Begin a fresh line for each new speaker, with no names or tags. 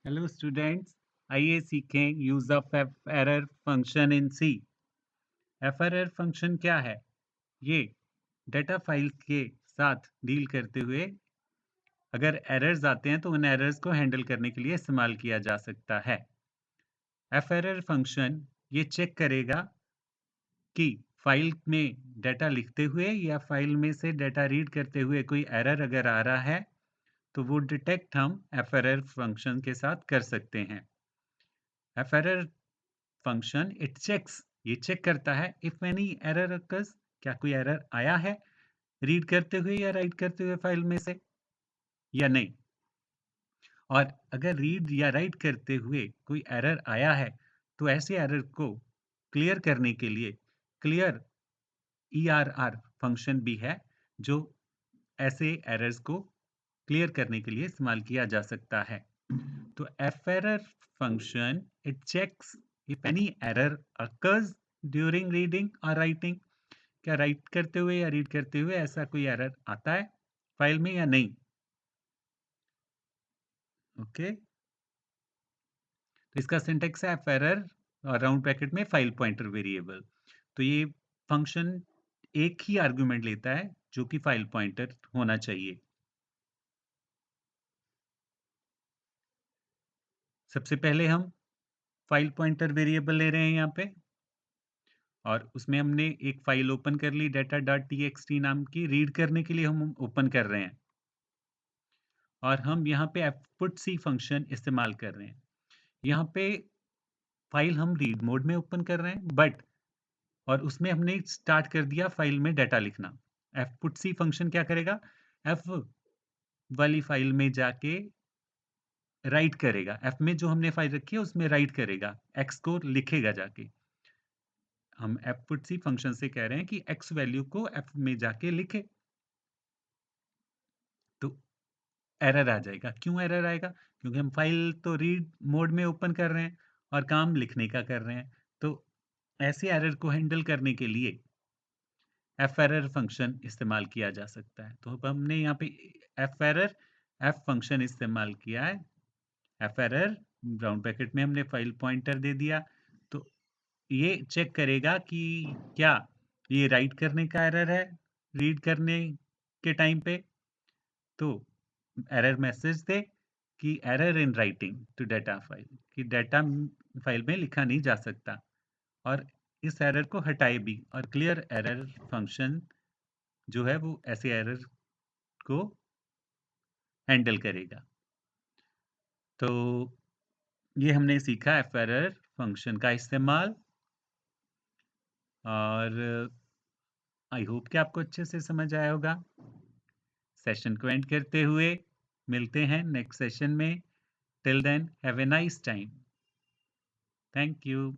Hello students, आइए सीखें use of F error function in C. F error function क्या है? ये डेटा फाइल के साथ डील करते हुए अगर एरर्स आते हैं तो उन एरर्स को हैंडल करने के लिए इस्तेमाल किया जा सकता है। एफ एरर फंक्शन ये चेक करेगा कि फाइल में डेटा लिखते हुए या फाइल में से डेटा रीड करते हुए कोई एरर अगर आ रहा है तो वो डिटेक्ट हम एफ एरर फंक्शन के साथ कर सकते हैं। F error function it checks ये चेक करता है इफ एनी एरर अकर्स, क्या कोई एरर आया है रीड करते हुए या राइट करते हुए फाइल में से या नहीं। और अगर रीड या राइट करते हुए कोई एरर आया है तो ऐसे एरर को क्लियर करने के लिए क्लियर ERR फंक्शन भी है, जो ऐसे एरर्स को क्लियर करने के लिए इस्तेमाल किया जा सकता है। तो F error function it checks if any error occurs during reading और राइटिंग, क्या राइट करते हुए या रीड करते हुए ऐसा कोई एरर आता है फाइल में या नहीं। ओके, तो इसका सिंटेक्स है एफ एरर और राउंड ब्रैकेट में फाइल पॉइंटर वेरिएबल। तो ये फंक्शन एक ही आर्गुमेंट लेता है जो कि फाइल पॉइंटर होना चाहिए। सबसे पहले हम फाइल पॉइंटर वेरिएबल ले रहे हैं यहाँ पे, और उसमें हमने एक फाइल ओपन कर ली डाटा डॉट टीएक्सटी नाम की, रीड करने के लिए हम ओपन कर रहे हैं। और हम यहाँ पे fputc फंक्शन इस्तेमाल कर रहे हैं। यहाँ पे फाइल हम रीड मोड में ओपन कर रहे हैं बट, और उसमें हमने स्टार्ट कर दिया फाइल में डाटा लिखना। fputc फंक्शन क्या करेगा, f वाली फाइल में जाके राइट करेगा, f में जो हमने फाइल रखी है उसमें राइट करेगा, x को लिखेगा जाके। हम fputc फंक्शन से कह रहे हैं कि x वैल्यू को f में जाके लिखे, तो एरर आ जाएगा। क्यों एरर आएगा? क्योंकि हम फाइल तो रीड मोड में ओपन कर रहे हैं और काम लिखने का कर रहे हैं। तो ऐसे एरर को हैंडल करने के लिए एफ एरर फंक्शन इस्तेमाल किया जा सकता है। तो अब हमने यहाँ पे एफ फंक्शन इस्तेमाल किया है। एफ एरर राउंड ब्रैकेट में हमने फाइल पॉइंटर दे दिया, तो ये चेक करेगा कि क्या ये राइट करने का एरर है रीड करने के टाइम पे। तो एरर मैसेज दे कि error in writing to data file, कि डाटा फाइल में लिखा नहीं जा सकता, और इस एरर को हटाए भी। और क्लियर एरर फंक्शन जो है वो ऐसे एरर को हैंडल करेगा। तो ये हमने सीखा एफ एरर फंक्शन का इस्तेमाल, और आई होप कि आपको अच्छे से समझ आया होगा। सेशन को एंड करते हुए मिलते हैं नेक्स्ट सेशन में। Till then have a nice time. Thank you.